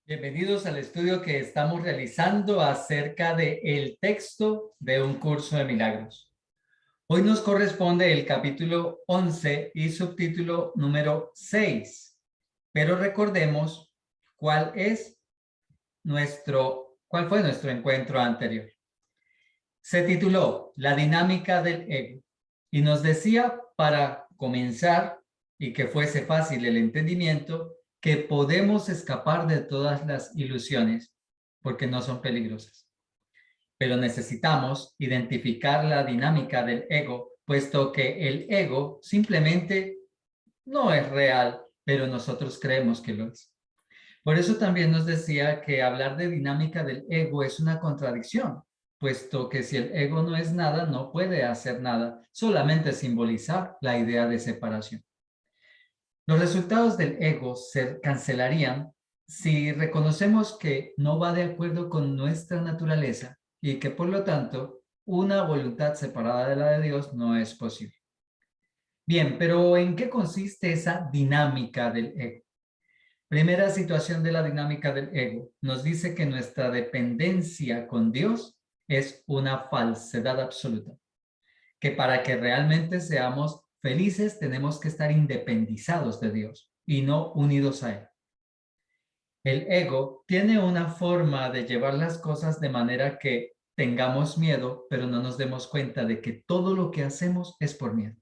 Bienvenidos al estudio que estamos realizando acerca de el texto de un curso de milagros. Hoy nos corresponde el capítulo 11 y subtítulo número 6. Pero recordemos cuál fue nuestro encuentro anterior. Se tituló La dinámica del ego y nos decía para comenzar y que fuese fácil el entendimiento que podemos escapar de todas las ilusiones porque no son peligrosas. Pero necesitamos identificar la dinámica del ego, puesto que el ego simplemente no es real, pero nosotros creemos que lo es. Por eso también nos decía que hablar de dinámica del ego es una contradicción, puesto que si el ego no es nada, no puede hacer nada, solamente simbolizar la idea de separación. Los resultados del ego se cancelarían si reconocemos que no va de acuerdo con nuestra naturaleza y que por lo tanto una voluntad separada de la de Dios no es posible. Bien, pero ¿en qué consiste esa dinámica del ego? Primera situación de la dinámica del ego nos dice que nuestra dependencia con Dios es una falsedad absoluta, que para que realmente seamos felices tenemos que estar independizados de Dios y no unidos a Él. El ego tiene una forma de llevar las cosas de manera que tengamos miedo, pero no nos demos cuenta de que todo lo que hacemos es por miedo.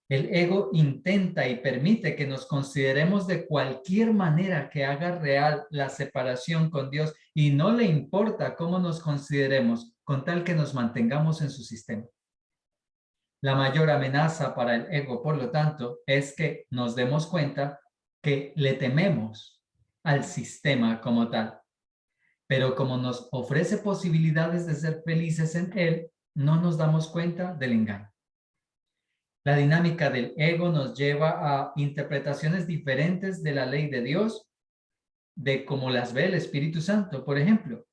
El ego intenta y permite que nos consideremos de cualquier manera que haga real la separación con Dios y no le importa cómo nos consideremos con tal que nos mantengamos en su sistema. La mayor amenaza para el ego, por lo tanto, es que nos demos cuenta que le tememos al sistema como tal. Pero como nos ofrece posibilidades de ser felices en él, no nos damos cuenta del engaño. La dinámica del ego nos lleva a interpretaciones diferentes de la ley de Dios, de cómo las ve el Espíritu Santo. Por ejemplo,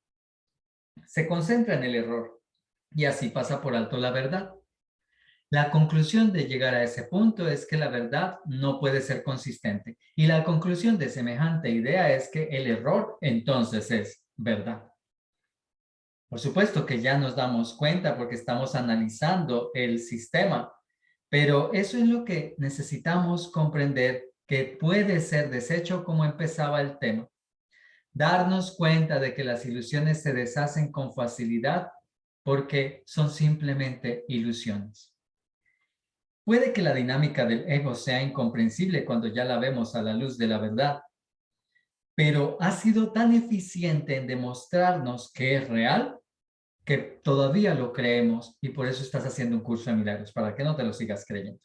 se concentra en el error y así pasa por alto la verdad. La conclusión de llegar a ese punto es que la verdad no puede ser consistente y la conclusión de semejante idea es que el error entonces es verdad. Por supuesto que ya nos damos cuenta porque estamos analizando el sistema, pero eso es lo que necesitamos comprender que puede ser deshecho como empezaba el tema. Darnos cuenta de que las ilusiones se deshacen con facilidad porque son simplemente ilusiones. Puede que la dinámica del ego sea incomprensible cuando ya la vemos a la luz de la verdad, pero ha sido tan eficiente en demostrarnos que es real que todavía lo creemos y por eso estás haciendo un curso de milagros, para que no te lo sigas creyendo.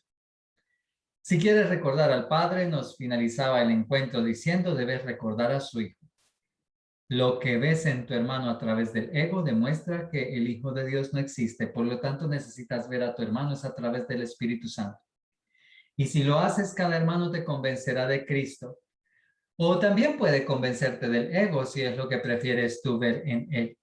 Si quieres recordar al Padre, nos finalizaba el encuentro diciendo, debes recordar a su Hijo. Lo que ves en tu hermano a través del ego demuestra que el Hijo de Dios no existe, por lo tanto necesitas ver a tu hermano es a través del Espíritu Santo. Y si lo haces, cada hermano te convencerá de Cristo. O también puede convencerte del ego si es lo que prefieres tú ver en él.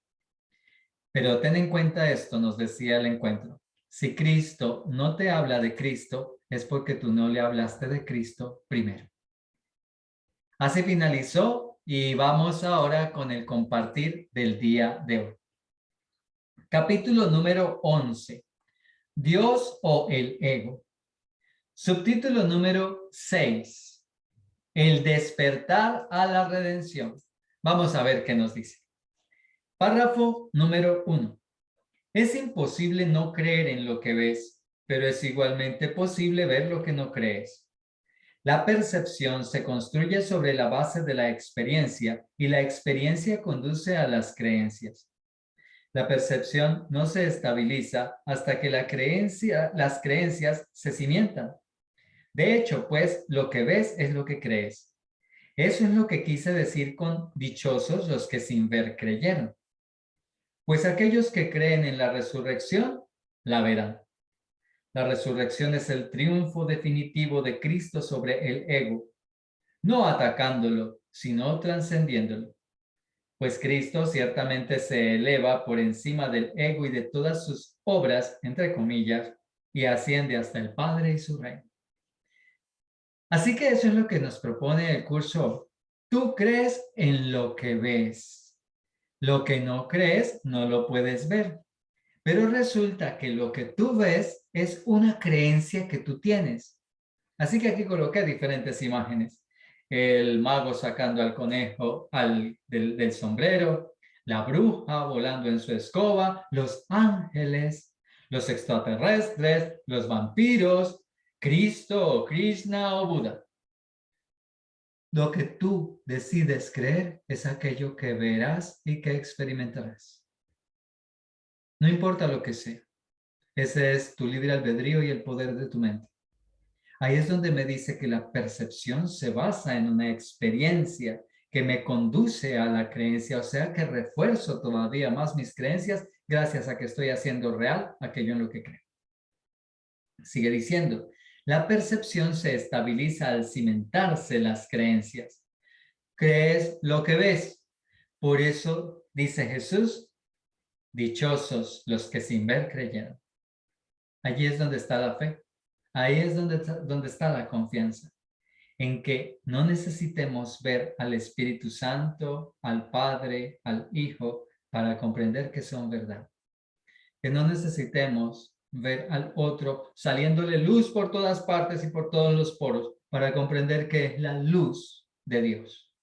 Pero ten en cuenta esto, nos decía el encuentro. Si Cristo no te habla de Cristo, es porque tú no le hablaste de Cristo primero. Así finalizó y vamos ahora con el compartir del día de hoy. Capítulo número 11. Dios o el ego. Subtítulo número 6. El despertar a la redención. Vamos a ver qué nos dice. Párrafo número 1. Es imposible no creer en lo que ves, pero es igualmente posible ver lo que no crees. La percepción se construye sobre la base de la experiencia y la experiencia conduce a las creencias. La percepción no se estabiliza hasta que las creencias se cimientan. De hecho, pues, lo que ves es lo que crees. Eso es lo que quise decir con dichosos los que sin ver creyeron. Pues aquellos que creen en la resurrección, la verán. La resurrección es el triunfo definitivo de Cristo sobre el ego, no atacándolo, sino trascendiéndolo. Pues Cristo ciertamente se eleva por encima del ego y de todas sus obras, entre comillas, y asciende hasta el Padre y su reino. Así que eso es lo que nos propone el curso. Tú crees en lo que ves. Lo que no crees, no lo puedes ver. Pero resulta que lo que tú ves es una creencia que tú tienes. Así que aquí coloqué diferentes imágenes. El mago sacando al conejo del sombrero, la bruja volando en su escoba, los ángeles, los extraterrestres, los vampiros, Cristo o Krishna o Buda. Lo que tú decides creer es aquello que verás y que experimentarás. No importa lo que sea. Ese es tu libre albedrío y el poder de tu mente. Ahí es donde me dice que la percepción se basa en una experiencia que me conduce a la creencia, o sea que refuerzo todavía más mis creencias gracias a que estoy haciendo real aquello en lo que creo. Sigue diciendo, la percepción se estabiliza al cimentarse las creencias. Crees lo que ves. Por eso dice Jesús, dichosos los que sin ver creyeron. Allí es donde está la fe. Ahí es donde está la confianza. En que no necesitemos ver al Espíritu Santo, al Padre, al Hijo, para comprender que son verdad. Que no necesitemos ver al otro saliéndole luz por todas partes y por todos los poros para comprender que es la luz de Dios.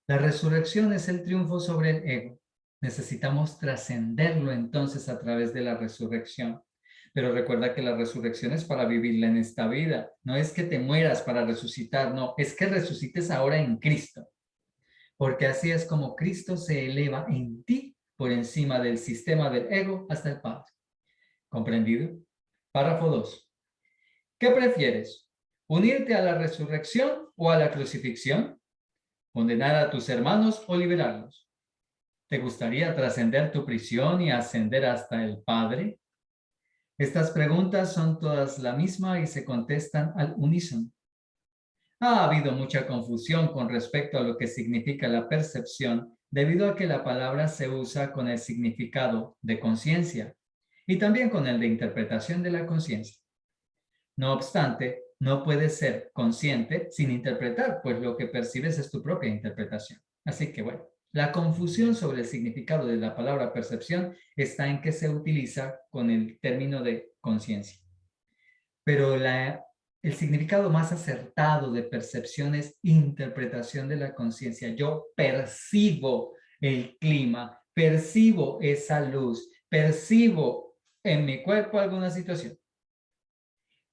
La resurrección es el triunfo sobre el ego. Necesitamos trascenderlo entonces a través de la resurrección. Pero recuerda que la resurrección es para vivirla en esta vida. No es que te mueras para resucitar, no, es que resucites ahora en Cristo. Porque así es como Cristo se eleva en ti por encima del sistema del ego hasta el Padre. ¿Comprendido? Párrafo 2. ¿Qué prefieres? ¿Unirte a la resurrección o a la crucifixión? ¿Condenar a tus hermanos o liberarlos? ¿Te gustaría trascender tu prisión y ascender hasta el Padre? Estas preguntas son todas la misma y se contestan al unísono. Ha habido mucha confusión con respecto a lo que significa la percepción debido a que la palabra se usa con el significado de conciencia y también con el de interpretación de la conciencia. No obstante, no puedes ser consciente sin interpretar, pues lo que percibes es tu propia interpretación. Así que bueno, la confusión sobre el significado de la palabra percepción está en que se utiliza con el término de conciencia. Pero el significado más acertado de percepción es interpretación de la conciencia. Yo percibo el clima, percibo esa luz, percibo en mi cuerpo alguna situación.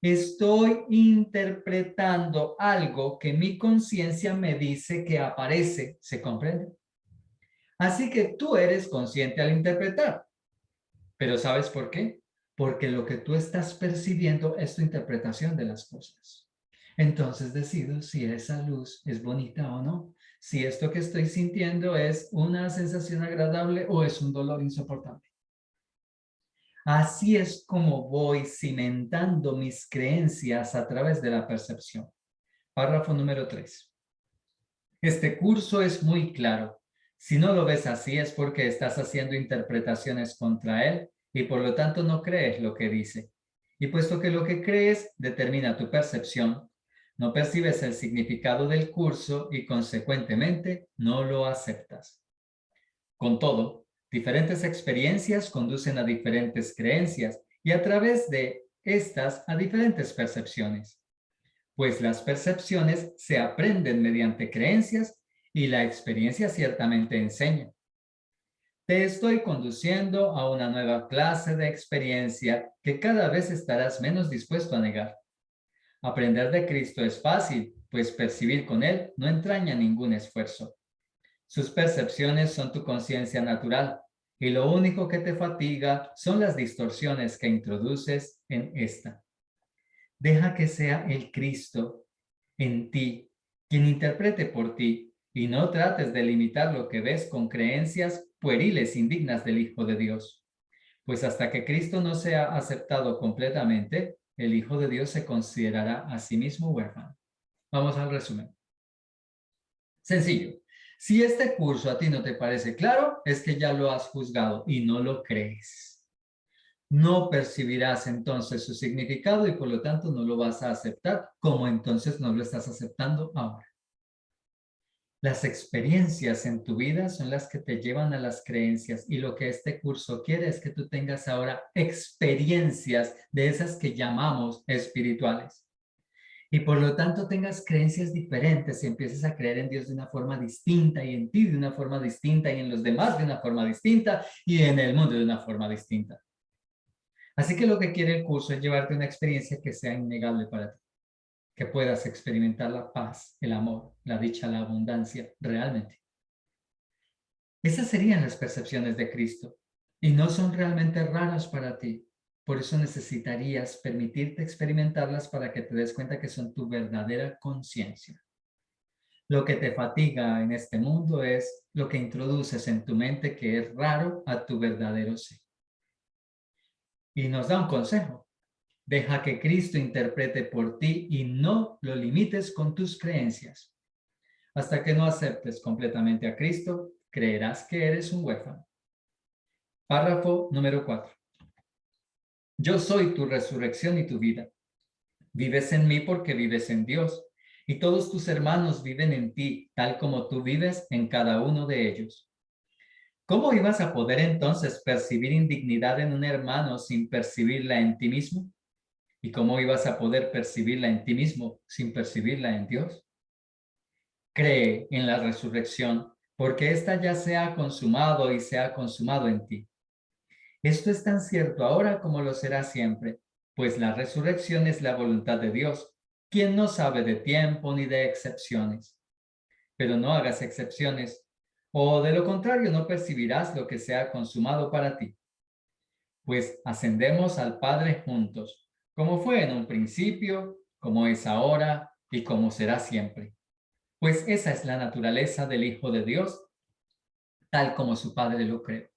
Estoy interpretando algo que mi conciencia me dice que aparece, ¿se comprende? Así que tú eres consciente al interpretar, pero ¿sabes por qué? Porque lo que tú estás percibiendo es tu interpretación de las cosas. Entonces decido si esa luz es bonita o no, si esto que estoy sintiendo es una sensación agradable o es un dolor insoportable. Así es como voy cimentando mis creencias a través de la percepción. Párrafo número 3. Este curso es muy claro. Si no lo ves así es porque estás haciendo interpretaciones contra él y por lo tanto no crees lo que dice. Y puesto que lo que crees determina tu percepción, no percibes el significado del curso y consecuentemente no lo aceptas. Con todo, diferentes experiencias conducen a diferentes creencias y a través de estas a diferentes percepciones, pues las percepciones se aprenden mediante creencias y la experiencia ciertamente enseña. Te estoy conduciendo a una nueva clase de experiencia que cada vez estarás menos dispuesto a negar. Aprender de Cristo es fácil, pues percibir con Él no entraña ningún esfuerzo. Sus percepciones son tu conciencia natural y lo único que te fatiga son las distorsiones que introduces en esta. Deja que sea el Cristo en ti quien interprete por ti y no trates de limitar lo que ves con creencias pueriles indignas del Hijo de Dios. Pues hasta que Cristo no sea aceptado completamente, el Hijo de Dios se considerará a sí mismo huérfano. Vamos al resumen. Sencillo. Si este curso a ti no te parece claro, es que ya lo has juzgado y no lo crees. No percibirás entonces su significado y por lo tanto no lo vas a aceptar, como entonces no lo estás aceptando ahora. Las experiencias en tu vida son las que te llevan a las creencias y lo que este curso quiere es que tú tengas ahora experiencias de esas que llamamos espirituales. Y por lo tanto tengas creencias diferentes y empieces a creer en Dios de una forma distinta y en ti de una forma distinta y en los demás de una forma distinta y en el mundo de una forma distinta. Así que lo que quiere el curso es llevarte una experiencia que sea innegable para ti, que puedas experimentar la paz, el amor, la dicha, la abundancia realmente. Esas serían las percepciones de Cristo y no son realmente raras para ti. Por eso necesitarías permitirte experimentarlas para que te des cuenta que son tu verdadera conciencia. Lo que te fatiga en este mundo es lo que introduces en tu mente que es raro a tu verdadero ser. Y nos da un consejo. Deja que Cristo interprete por ti y no lo limites con tus creencias. Hasta que no aceptes completamente a Cristo, creerás que eres un huérfano. Párrafo número 4. Yo soy tu resurrección y tu vida. Vives en mí porque vives en Dios, y todos tus hermanos viven en ti, tal como tú vives en cada uno de ellos. ¿Cómo ibas a poder entonces percibir indignidad en un hermano sin percibirla en ti mismo? ¿Y cómo ibas a poder percibirla en ti mismo sin percibirla en Dios? Cree en la resurrección, porque ésta ya se ha consumado y se ha consumado en ti. Esto es tan cierto ahora como lo será siempre, pues la resurrección es la voluntad de Dios, quien no sabe de tiempo ni de excepciones. Pero no hagas excepciones, o de lo contrario no percibirás lo que se ha consumado para ti. Pues ascendemos al Padre juntos, como fue en un principio, como es ahora y como será siempre. Pues esa es la naturaleza del Hijo de Dios, tal como su Padre lo creó.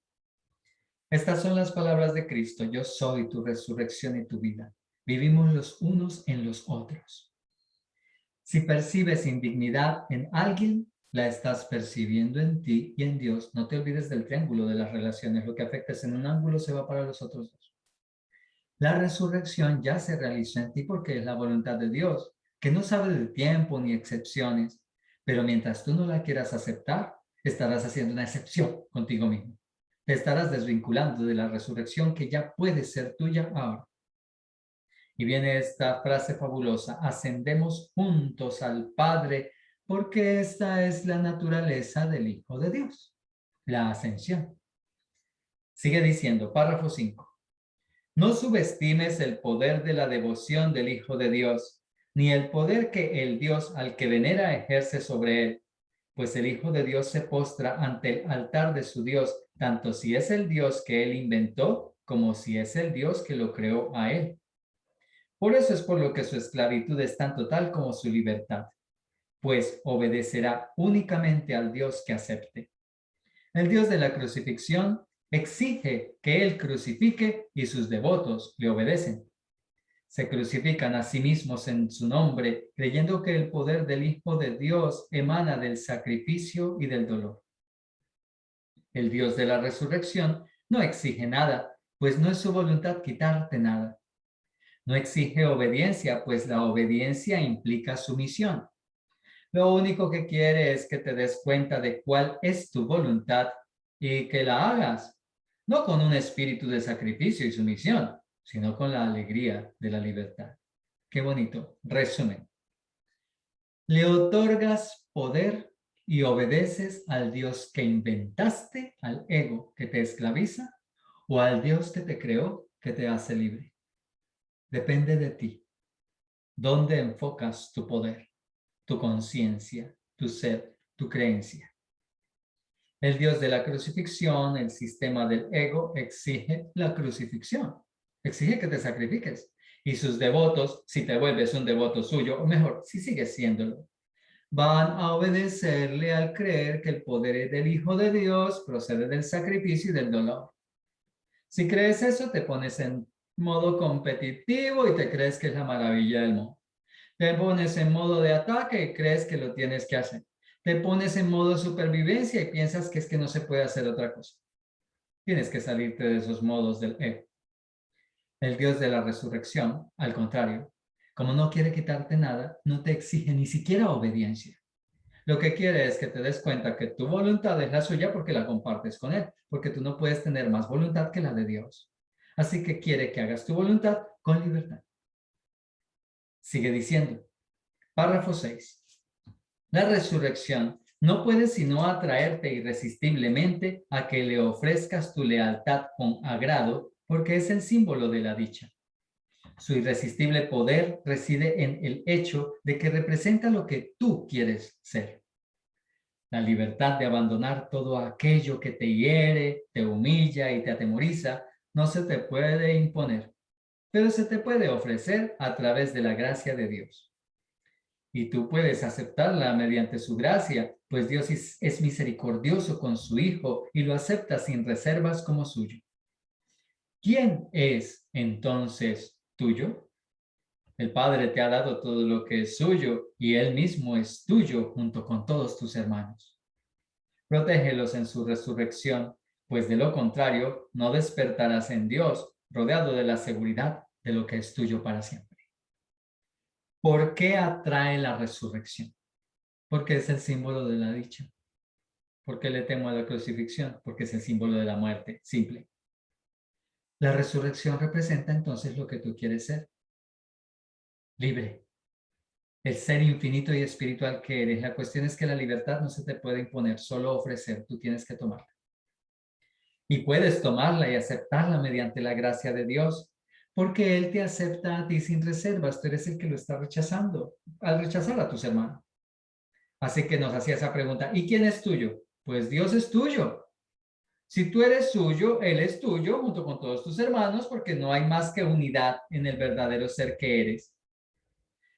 Estas son las palabras de Cristo: yo soy tu resurrección y tu vida. Vivimos los unos en los otros. Si percibes indignidad en alguien, la estás percibiendo en ti y en Dios. No te olvides del triángulo de las relaciones. Lo que afectas en un ángulo se va para los otros dos. La resurrección ya se realizó en ti porque es la voluntad de Dios, que no sabe de tiempo ni excepciones. Pero mientras tú no la quieras aceptar, estarás haciendo una excepción contigo mismo. Te estarás desvinculando de la resurrección que ya puede ser tuya ahora. Y viene esta frase fabulosa: ascendemos juntos al Padre, porque esta es la naturaleza del Hijo de Dios, la ascensión. Sigue diciendo, párrafo 5. No subestimes el poder de la devoción del Hijo de Dios, ni el poder que el Dios al que venera ejerce sobre él, pues el Hijo de Dios se postra ante el altar de su Dios, tanto si es el Dios que él inventó, como si es el Dios que lo creó a él. Por eso es por lo que su esclavitud es tan total como su libertad, pues obedecerá únicamente al Dios que acepte. El Dios de la crucifixión exige que él crucifique y sus devotos le obedecen. Se crucifican a sí mismos en su nombre, creyendo que el poder del Hijo de Dios emana del sacrificio y del dolor. El Dios de la resurrección no exige nada, pues no es su voluntad quitarte nada. No exige obediencia, pues la obediencia implica sumisión. Lo único que quiere es que te des cuenta de cuál es tu voluntad y que la hagas, no con un espíritu de sacrificio y sumisión, sino con la alegría de la libertad. Qué bonito. Resumen. Le otorgas poder y obedeces al Dios que inventaste, al ego que te esclaviza, o al Dios que te creó, que te hace libre. Depende de ti. ¿Dónde enfocas tu poder, tu conciencia, tu ser, tu creencia? El Dios de la crucifixión, el sistema del ego, exige la crucifixión. Exige que te sacrifiques. Y sus devotos, si te vuelves un devoto suyo, o mejor, si sigues siéndolo, van a obedecerle al creer que el poder del Hijo de Dios procede del sacrificio y del dolor. Si crees eso, te pones en modo competitivo y te crees que es la maravilla del mundo. Te pones en modo de ataque y crees que lo tienes que hacer. Te pones en modo supervivencia y piensas que es que no se puede hacer otra cosa. Tienes que salirte de esos modos del ego. El Dios de la resurrección, al contrario, como no quiere quitarte nada, no te exige ni siquiera obediencia. Lo que quiere es que te des cuenta que tu voluntad es la suya porque la compartes con Él, porque tú no puedes tener más voluntad que la de Dios. Así que quiere que hagas tu voluntad con libertad. Sigue diciendo, párrafo 6. La resurrección no puede sino atraerte irresistiblemente a que le ofrezcas tu lealtad con agrado, porque es el símbolo de la dicha. Su irresistible poder reside en el hecho de que representa lo que tú quieres ser. La libertad de abandonar todo aquello que te hiere, te humilla y te atemoriza no se te puede imponer, pero se te puede ofrecer a través de la gracia de Dios. Y tú puedes aceptarla mediante su gracia, pues Dios es misericordioso con su Hijo y lo acepta sin reservas como suyo. ¿Quién es entonces tuyo? El Padre te ha dado todo lo que es suyo y Él mismo es tuyo junto con todos tus hermanos. Protégelos en su resurrección, pues de lo contrario no despertarás en Dios, rodeado de la seguridad de lo que es tuyo para siempre. ¿Por qué atrae la resurrección? Porque es el símbolo de la dicha. ¿Por qué le temo a la crucifixión? Porque es el símbolo de la muerte, simple. La resurrección representa entonces lo que tú quieres ser. Libre. El ser infinito y espiritual que eres. La cuestión es que la libertad no se te puede imponer, solo ofrecer, tú tienes que tomarla. Y puedes tomarla y aceptarla mediante la gracia de Dios, porque Él te acepta a ti sin reservas, tú eres el que lo está rechazando, al rechazar a tus hermanos. Así que nos hacía esa pregunta, ¿y quién es tuyo? Pues Dios es tuyo. Si tú eres suyo, Él es tuyo junto con todos tus hermanos, porque no hay más que unidad en el verdadero ser que eres.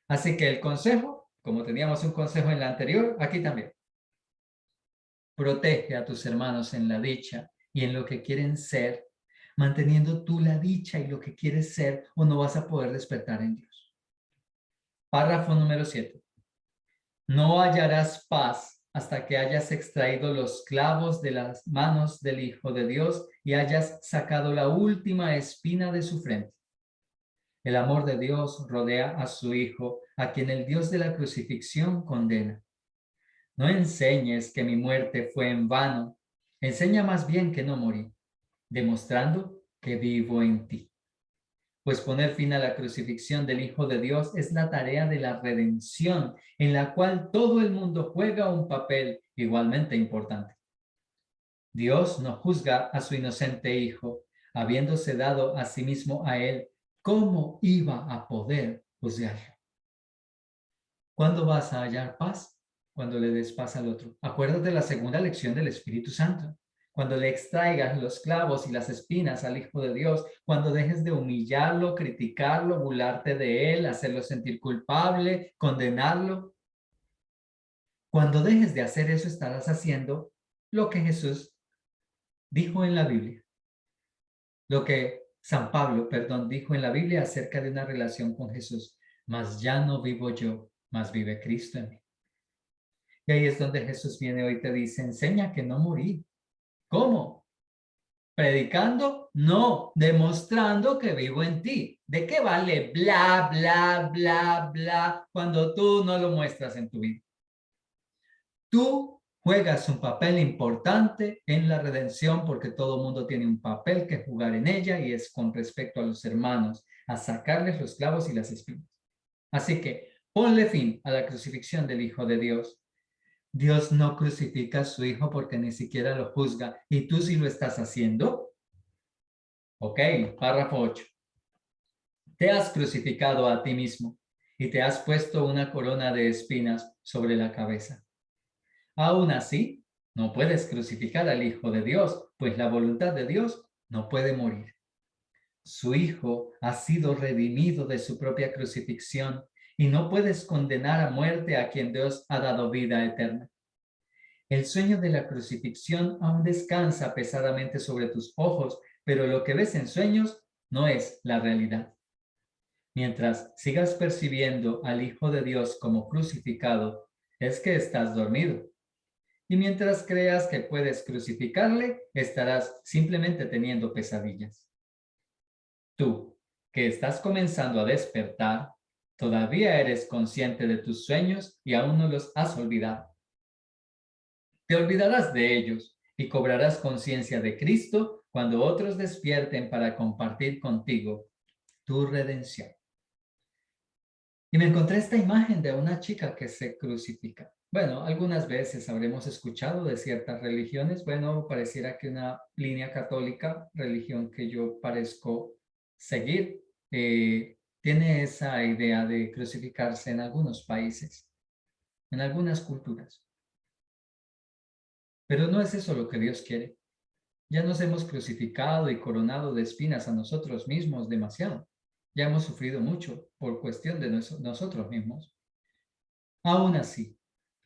Así que el consejo, como teníamos un consejo en la anterior, aquí también. Protege a tus hermanos en la dicha y en lo que quieren ser, manteniendo tú la dicha y lo que quieres ser, o no vas a poder despertar en Dios. Párrafo número 7. No hallarás paz hasta que hayas extraído los clavos de las manos del Hijo de Dios y hayas sacado la última espina de su frente. El amor de Dios rodea a su Hijo, a quien el Dios de la crucifixión condena. No enseñes que mi muerte fue en vano, enseña más bien que no morí, demostrando que vivo en ti. Pues poner fin a la crucifixión del Hijo de Dios es la tarea de la redención, en la cual todo el mundo juega un papel igualmente importante. Dios no juzga a su inocente Hijo, habiéndose dado a sí mismo a él. ¿Cómo iba a poder juzgarlo? ¿Cuándo vas a hallar paz? Cuando le des paz al otro. Acuérdate la segunda lección del Espíritu Santo. Cuando le extraigas los clavos y las espinas al Hijo de Dios, cuando dejes de humillarlo, criticarlo, burlarte de él, hacerlo sentir culpable, condenarlo. Cuando dejes de hacer eso, estarás haciendo lo que Jesús dijo en la Biblia. Lo que San Pablo, dijo en la Biblia acerca de una relación con Jesús. Mas ya no vivo yo, mas vive Cristo en mí. Y ahí es donde Jesús viene hoy y te dice, enseña que no morí. ¿Cómo? ¿Predicando? No, demostrando que vivo en ti. ¿De qué vale bla, bla, bla, bla cuando tú no lo muestras en tu vida? Tú juegas un papel importante en la redención porque todo mundo tiene un papel que jugar en ella y es con respecto a los hermanos, a sacarles los clavos y las espinas. Así que ponle fin a la crucifixión del Hijo de Dios. Dios no crucifica a su Hijo porque ni siquiera lo juzga. ¿Y tú sí lo estás haciendo? Ok, párrafo 8. Te has crucificado a ti mismo y te has puesto una corona de espinas sobre la cabeza. Aún así, no puedes crucificar al Hijo de Dios, pues la voluntad de Dios no puede morir. Su Hijo ha sido redimido de su propia crucifixión y no puedes condenar a muerte a quien Dios ha dado vida eterna. El sueño de la crucifixión aún descansa pesadamente sobre tus ojos, pero lo que ves en sueños no es la realidad. Mientras sigas percibiendo al Hijo de Dios como crucificado, es que estás dormido. Y mientras creas que puedes crucificarle, estarás simplemente teniendo pesadillas. Tú, que estás comenzando a despertar, todavía eres consciente de tus sueños y aún no los has olvidado. Te olvidarás de ellos y cobrarás conciencia de Cristo cuando otros despierten para compartir contigo tu redención. Y me encontré esta imagen de una chica que se crucifica. Bueno, algunas veces habremos escuchado de ciertas religiones. Bueno, pareciera que una línea católica, religión que yo parezco seguir, tiene esa idea de crucificarse en algunos países, en algunas culturas. Pero no es eso lo que Dios quiere. Ya nos hemos crucificado y coronado de espinas a nosotros mismos demasiado. Ya hemos sufrido mucho por cuestión de nosotros mismos. Aún así,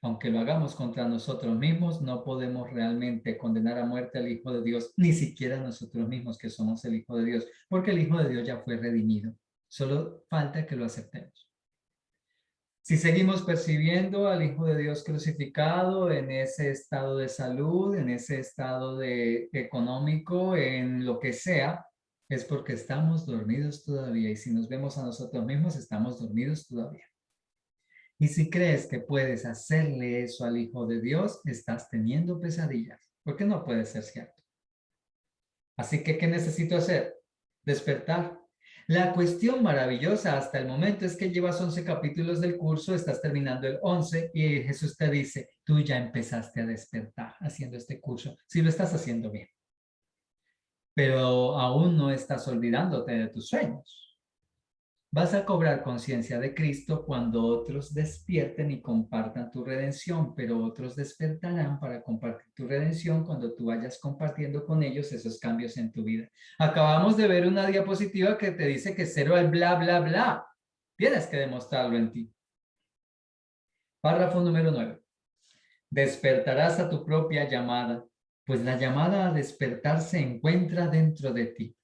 aunque lo hagamos contra nosotros mismos, no podemos realmente condenar a muerte al Hijo de Dios, ni siquiera nosotros mismos que somos el Hijo de Dios, porque el Hijo de Dios ya fue redimido. Solo falta que lo aceptemos. Si seguimos percibiendo al Hijo de Dios crucificado en ese estado de salud, en ese estado económico, en lo que sea, es porque estamos dormidos todavía. Y si nos vemos a nosotros mismos, estamos dormidos todavía. Y si crees que puedes hacerle eso al Hijo de Dios, estás teniendo pesadillas, porque no puede ser cierto. Así que, ¿qué necesito hacer? Despertar. La cuestión maravillosa hasta el momento es que llevas 11 capítulos del curso, estás terminando el 11 y Jesús te dice, tú ya empezaste a despertar haciendo este curso, si lo estás haciendo bien. Pero aún no estás olvidándote de tus sueños. Vas a cobrar conciencia de Cristo cuando otros despierten y compartan tu redención, pero otros despertarán para compartir tu redención cuando tú vayas compartiendo con ellos esos cambios en tu vida. Acabamos de ver una diapositiva que te dice que cero al bla, bla, bla. Tienes que demostrarlo en ti. Párrafo número 9. Despertarás a tu propia llamada, pues la llamada a despertar se encuentra dentro de ti.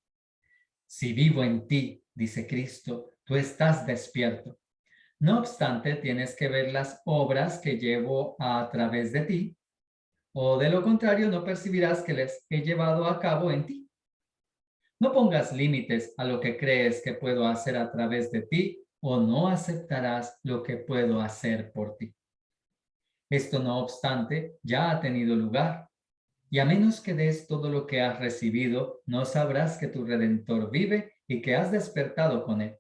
Si vivo en ti, dice Cristo, tú estás despierto. No obstante, tienes que ver las obras que llevo a través de ti, o de lo contrario no percibirás que les he llevado a cabo en ti. No pongas límites a lo que crees que puedo hacer a través de ti, o no aceptarás lo que puedo hacer por ti. Esto, no obstante, ya ha tenido lugar, y a menos que des todo lo que has recibido, no sabrás que tu Redentor vive y que has despertado con él.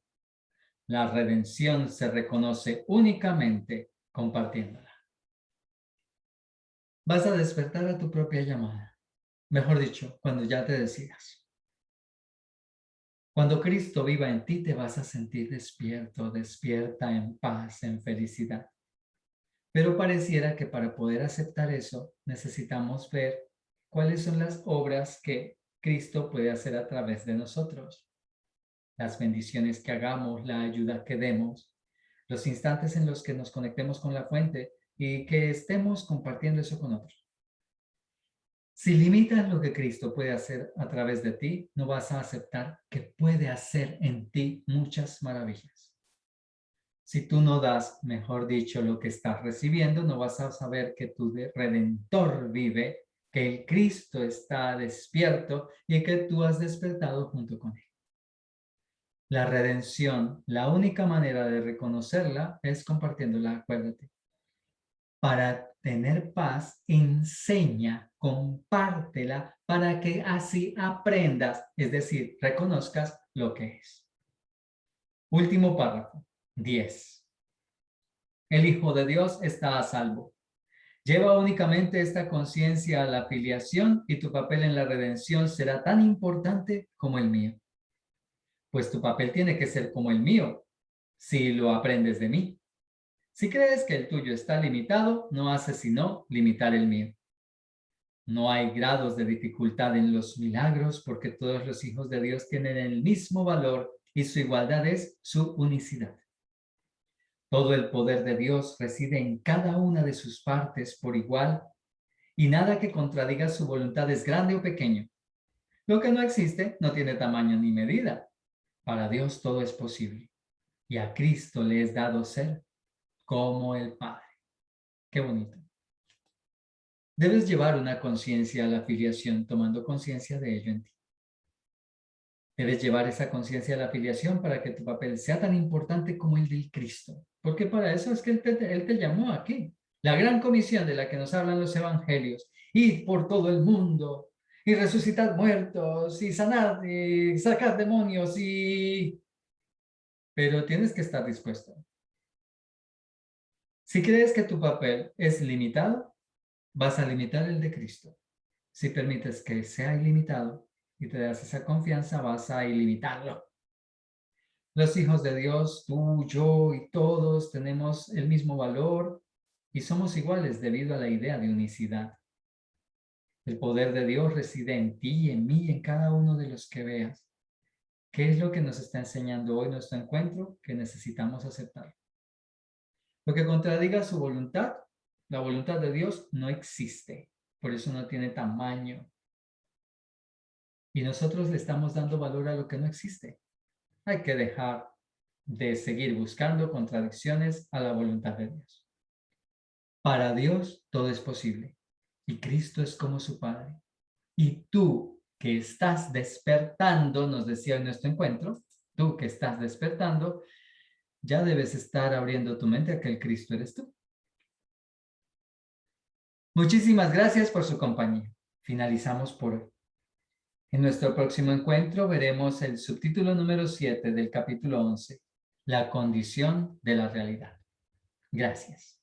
La redención se reconoce únicamente compartiéndola. Vas a despertar a tu propia llamada. Mejor dicho, cuando ya te decidas. Cuando Cristo viva en ti, te vas a sentir despierto, despierta en paz, en felicidad. Pero pareciera que para poder aceptar eso, necesitamos ver cuáles son las obras que Cristo puede hacer a través de nosotros. Las bendiciones que hagamos, la ayuda que demos, los instantes en los que nos conectemos con la fuente y que estemos compartiendo eso con otros. Si limitas lo que Cristo puede hacer a través de ti, no vas a aceptar que puede hacer en ti muchas maravillas. Si tú no das, mejor dicho, lo que estás recibiendo, no vas a saber que tu Redentor vive, que el Cristo está despierto y que tú has despertado junto con él. La redención, la única manera de reconocerla es compartiéndola, acuérdate. Para tener paz, enseña, compártela para que así aprendas, es decir, reconozcas lo que es. Último párrafo, 10. El Hijo de Dios está a salvo. Lleva únicamente esta conciencia a la filiación y tu papel en la redención será tan importante como el mío. Pues tu papel tiene que ser como el mío, si lo aprendes de mí. Si crees que el tuyo está limitado, no haces sino limitar el mío. No hay grados de dificultad en los milagros porque todos los hijos de Dios tienen el mismo valor y su igualdad es su unicidad. Todo el poder de Dios reside en cada una de sus partes por igual y nada que contradiga su voluntad es grande o pequeño. Lo que no existe no tiene tamaño ni medida. Para Dios todo es posible y a Cristo le es dado ser como el Padre. Qué bonito. Debes llevar una conciencia a la filiación, tomando conciencia de ello en ti. Debes llevar esa conciencia a la filiación para que tu papel sea tan importante como el del Cristo. Porque para eso es que Él te llamó aquí. La gran comisión de la que nos hablan los evangelios, id por todo el mundo y resucitad muertos y sanad y sacad demonios y... Pero tienes que estar dispuesto. Si crees que tu papel es limitado, vas a limitar el de Cristo. Si permites que sea ilimitado y te das esa confianza, vas a ilimitarlo. Los hijos de Dios, tú, yo y todos tenemos el mismo valor y somos iguales debido a la idea de unicidad. El poder de Dios reside en ti, en mí, en cada uno de los que veas. ¿Qué es lo que nos está enseñando hoy nuestro encuentro? Que necesitamos aceptar. Lo que contradiga su voluntad, la voluntad de Dios, no existe. Por eso no tiene tamaño. Y nosotros le estamos dando valor a lo que no existe. Hay que dejar de seguir buscando contradicciones a la voluntad de Dios. Para Dios todo es posible y Cristo es como su Padre. Y tú que estás despertando, nos decía en nuestro encuentro, tú que estás despertando, ya debes estar abriendo tu mente a que el Cristo eres tú. Muchísimas gracias por su compañía. Finalizamos por hoy. En nuestro próximo encuentro veremos el subtítulo número 7 del capítulo 11, la condición de la realidad. Gracias.